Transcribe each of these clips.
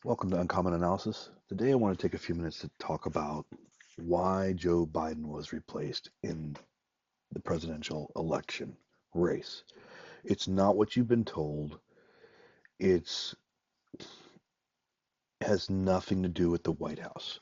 Welcome to Uncommon Analysis. Today I want to take a few minutes to talk about why Joe Biden was replaced in the presidential election race. It's not what you've been told. It's has nothing to do with the White House.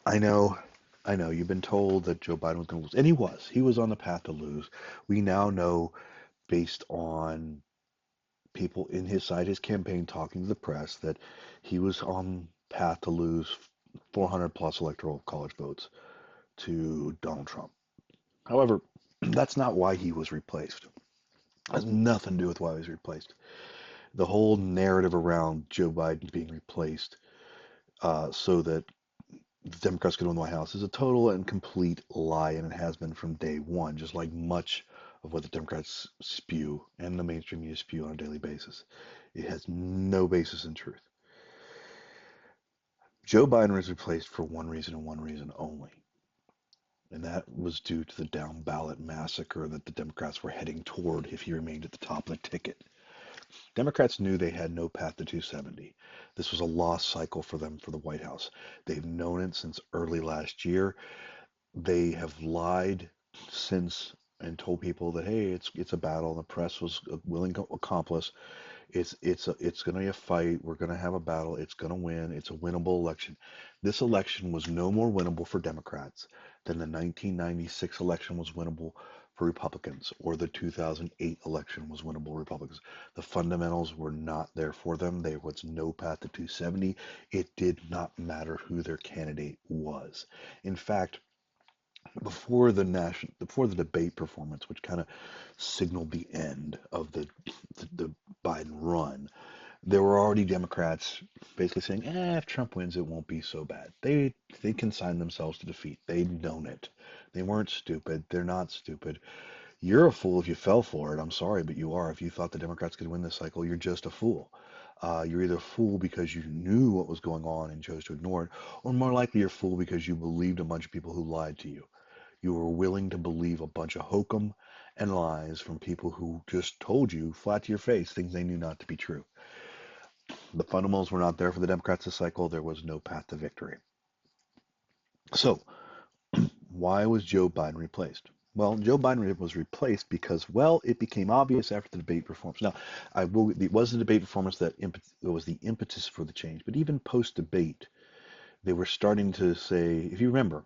I know, I know you've been told that Joe Biden was going to lose, and he was. He was on the path to lose. We now know based on people in his side, his campaign talking to the press, that he was on path to lose 400 plus electoral college votes to Donald Trump. However, that's not why he was replaced. It has nothing to do with why he was replaced. The whole narrative around Joe Biden being replaced so that the Democrats could win the White House is a total and complete lie, and it has been from day one, just like much of what the Democrats spew and the mainstream media spew on a daily basis. It has no basis in truth. Joe Biden was replaced for one reason and one reason only, and that was due to the down-ballot massacre that the Democrats were heading toward if he remained at the top of the ticket. Democrats knew they had no path to 270. This was a lost cycle for them for the White House. They've known it since early last year. They have lied since and told people that hey, it's a battle. The press was a willing accomplice. It's going to be a fight. We're going to have a battle. It's going to win. It's a winnable election. This election was no more winnable for Democrats than the 1996 election was winnable for Republicans or the 2008 election was winnable for Republicans. The fundamentals were not there for them. There was no path to 270. It did not matter who their candidate was. In fact, before the debate performance, which kind of signaled the end of the Biden run, there were already Democrats basically saying, if Trump wins, it won't be so bad. They consigned themselves to defeat. They'd known it. They weren't stupid. They're not stupid. You're a fool if you fell for it. I'm sorry, but you are. If you thought the Democrats could win this cycle, you're just a fool. You're either a fool because you knew what was going on and chose to ignore it, or more likely you're a fool because you believed a bunch of people who lied to you. You were willing to believe a bunch of hokum and lies from people who just told you flat to your face things they knew not to be true. The fundamentals were not there for the Democrats this cycle. There was no path to victory. So, why was Joe Biden replaced? Well, Joe Biden was replaced because, well, it became obvious after the debate performance. Now, it was the debate performance that it was the impetus for the change. But even post debate, they were starting to say, if you remember,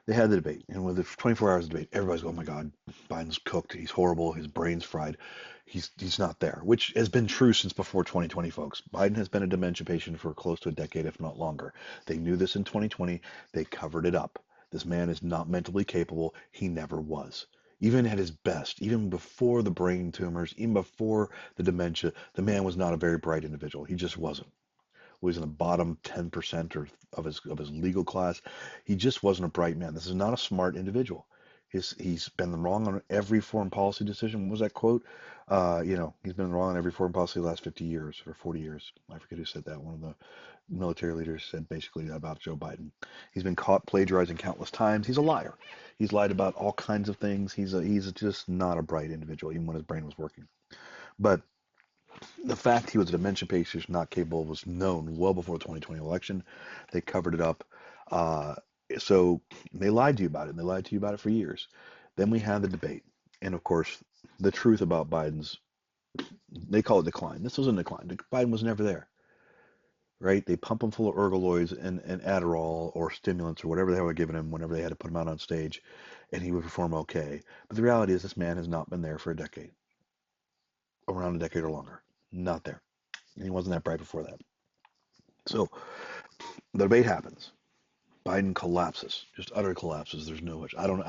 they had the debate, and with the 24 hours of debate, everybody's going, "Oh my God, Biden's cooked. He's horrible. His brain's fried. He's not there," which has been true since before 2020, folks. Biden has been a dementia patient for close to a decade, if not longer. They knew this in 2020. They covered it up. This man is not mentally capable. He never was. Even at his best, even before the brain tumors, even before the dementia, the man was not a very bright individual. He just wasn't. Was in the bottom 10% or of his legal class. He just wasn't a bright man. This is not a smart individual. He's been wrong on every foreign policy decision. What was that quote? He's been wrong on every foreign policy the last 50 years or 40 years. I forget who said that. One of the military leaders said basically that about Joe Biden. He's been caught plagiarizing countless times. He's a liar. He's lied about all kinds of things. He's just not a bright individual, even when his brain was working. But the fact he was a dementia patient, not capable, was known well before the 2020 election. They covered it up. Uh, so they lied to you about it, and they lied to you about it for years. Then we had the debate. And of course, the truth about Biden's, they call it decline. This wasn't decline. Biden was never there, right? They pump him full of ergoloids and Adderall or stimulants or whatever they were giving him whenever they had to put him out on stage, and he would perform okay. But the reality is this man has not been there for a decade, around a decade or longer. Not there. And he wasn't that bright before that. So the debate happens. Biden collapses, just utterly collapses. There's no much. I don't know.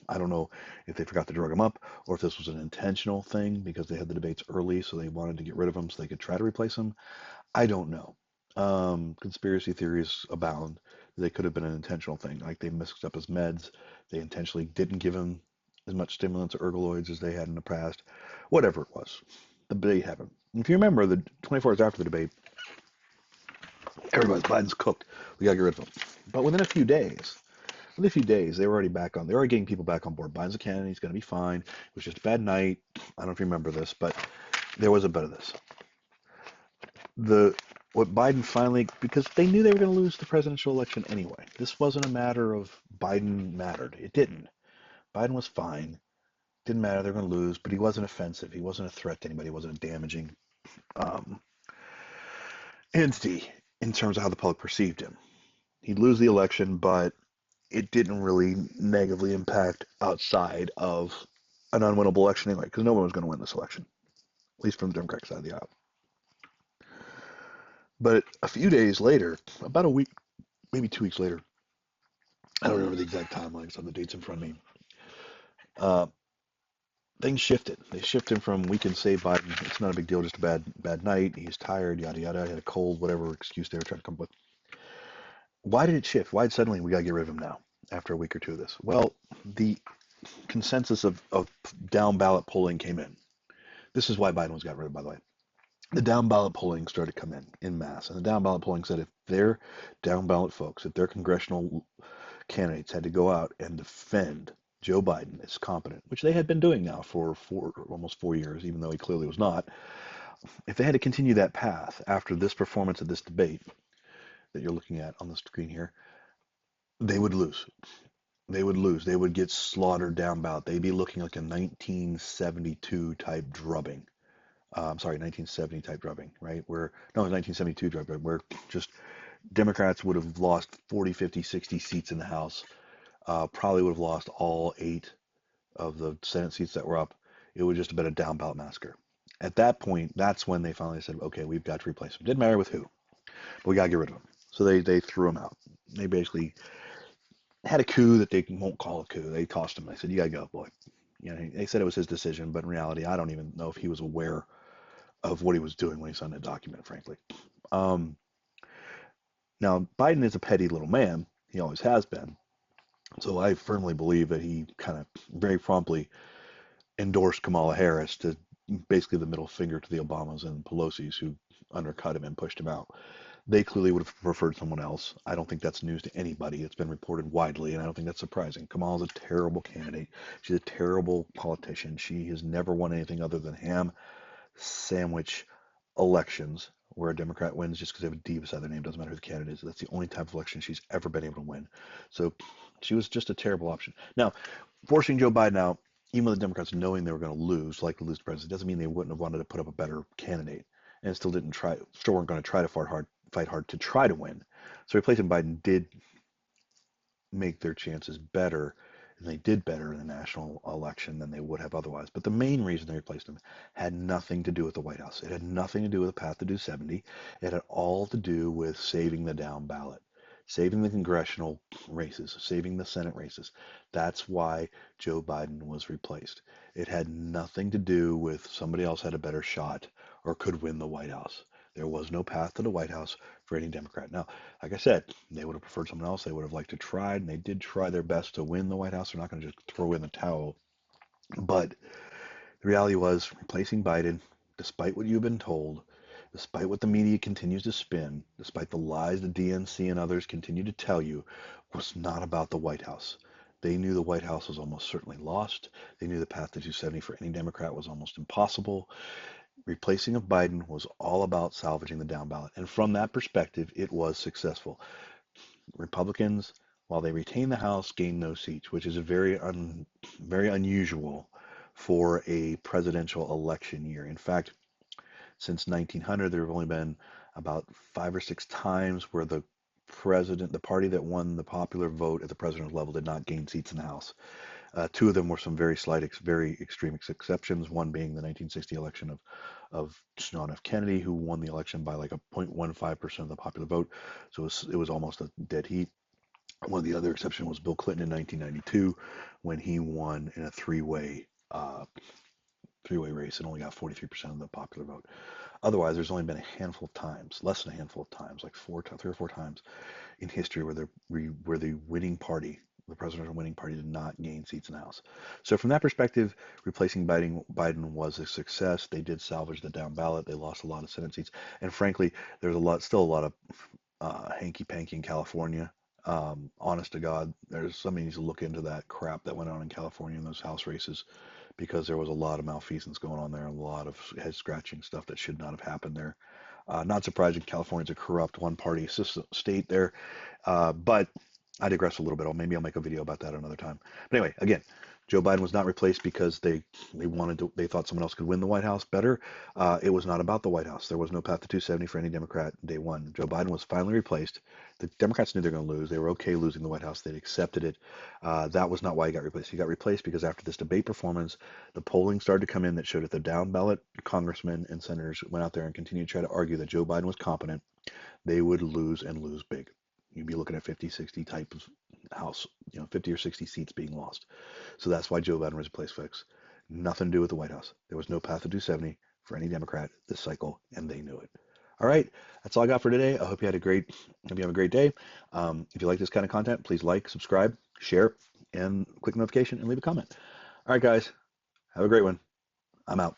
I don't know if they forgot to drug him up or if this was an intentional thing because they had the debates early, so they wanted to get rid of him so they could try to replace him. I don't know. Conspiracy theories abound. They could have been an intentional thing, like they mixed up his meds. They intentionally didn't give him as much stimulants or ergoloids as they had in the past. Whatever it was, the debate happened. If you remember, the 24 hours after the debate, Biden's cooked. We got to get rid of him. But within a few days, they were already back on. They're already getting people back on board. Biden's a candidate. He's going to be fine. It was just a bad night. I don't know if you remember this, but there was a bit of this. the what Biden finally, because they knew they were going to lose the presidential election anyway. This wasn't a matter of Biden mattered. It didn't. Biden was fine. Didn't matter. They're going to lose, but he wasn't offensive. He wasn't a threat to anybody. He wasn't a damaging um, entity in terms of how the public perceived him. He'd lose the election, but it didn't really negatively impact outside of an unwinnable election anyway, because no one was going to win this election, at least from the Democratic side of the aisle. But a few days later, about a week, maybe 2 weeks later, I don't remember the exact timelines on the dates in front of me. Uh, Things shifted. They shifted from we can save Biden. It's not a big deal, just a bad night. He's tired, yada yada. He had a cold, whatever excuse they were trying to come up with. Why did it shift? Why suddenly we got to get rid of him now after a week or two of this? Well, the consensus of down ballot polling came in. This is why Biden was got rid of, by the way. The down ballot polling started to come in mass, and the down ballot polling said if their down ballot folks, if their congressional candidates had to go out and defend Joe Biden as competent, which they had been doing now for almost 4 years, even though he clearly was not, if they had to continue that path after this performance of this debate that you're looking at on the screen here, they would lose. They would lose. They would get slaughtered down ballot. They'd be looking like a 1972 type drubbing. I'm sorry, 1970 type drubbing, right? Where, no, 1972 drubbing, where just Democrats would have lost 40, 50, 60 seats in the House, probably would have lost all 8 of the Senate seats that were up. It would just have been a down ballot massacre. At that point, that's when they finally said, okay, we've got to replace him. Didn't matter with who, but we got to get rid of him. So they threw him out. They basically had a coup that they won't call a coup. They tossed him. They said, you got to go, boy. You know, they said it was his decision, but in reality, I don't even know if he was aware of what he was doing when he signed that document, frankly. Um, Now, Biden is a petty little man. He always has been. So I firmly believe that he kind of very promptly endorsed Kamala Harris to basically the middle finger to the Obamas and Pelosi's who undercut him and pushed him out. They clearly would have preferred someone else. I don't think that's news to anybody. It's been reported widely, and I don't think that's surprising. Kamala's a terrible candidate. She's a terrible politician. She has never won anything other than ham sandwich elections where a Democrat wins just because they have a D beside their name. Doesn't matter who the candidate is. That's the only type of election she's ever been able to win. So she was just a terrible option. Now, forcing Joe Biden out, even with the Democrats knowing they were going to lose, likely lose the presidency, doesn't mean they wouldn't have wanted to put up a better candidate, and still weren't going to try to fight hard to try to win. So replacing Biden did make their chances better, and they did better in the national election than they would have otherwise. But the main reason they replaced him had nothing to do with the White House. It had nothing to do with the path to do 70. It had all to do with saving the down ballot, saving the congressional races, saving the Senate races. That's why Joe Biden was replaced. It had nothing to do with somebody else had a better shot or could win the White House. There was no path to the White House for any Democrat. Now, like I said, they would have preferred someone else. They would have liked to try, and they did try their best to win the White House. They're not going to just throw in the towel. But the reality was replacing Biden, despite what you've been told, despite what the media continues to spin, despite the lies the DNC and others continue to tell you, was not about the White House. They knew the White House was almost certainly lost. They knew the path to 270 for any Democrat was almost impossible. Replacing of Biden was all about salvaging the down ballot. And from that perspective, it was successful. Republicans, while they retained the House, gained no seats, which is a very unusual for a presidential election year. In fact, since 1900, there have only been about 5 or 6 times where the party that won the popular vote at the presidential level did not gain seats in the House. 2 of them were some very slight, very extreme exceptions. One being the 1960 election of John F. Kennedy, who won the election by like a 0.15% of the popular vote. So it was almost a dead heat. One of the other exceptions was Bill Clinton in 1992 when he won in a three-way race and only got 43% of the popular vote. Otherwise, there's only been a handful of times, less than a handful of times, like 3 or 4 times in history where the winning party, the presidential winning party, did not gain seats in the House. So from that perspective, replacing Biden was a success. They did salvage the down ballot. They lost a lot of Senate seats, and frankly, there's still a lot of hanky panky in California. Honest to God, somebody needs to look into that crap that went on in California in those House races because there was a lot of malfeasance going on there, a lot of head scratching stuff that should not have happened there. Not surprising. California's a corrupt one-party system, state there. But I digress a little bit. Maybe I'll make a video about that another time. But anyway, again, Joe Biden was not replaced because they thought someone else could win the White House better. It was not about the White House. There was no path to 270 for any Democrat day one. Joe Biden was finally replaced. The Democrats knew they were going to lose. They were okay losing the White House. They'd accepted it. That was not why he got replaced. He got replaced because after this debate performance, the polling started to come in that showed that the down ballot congressmen and senators went out there and continued to try to argue that Joe Biden was competent. They would lose and lose big. You'd be looking at 50, 60 type of house, 50 or 60 seats being lost. So that's why Joe Biden was replaced, folks. Nothing to do with the White House. There was no path to 270 for any Democrat this cycle, and they knew it. All right, that's all I got for today. I hope you have a great day. If you like this kind of content, please like, subscribe, share, and click the notification and leave a comment. All right, guys, have a great one. I'm out.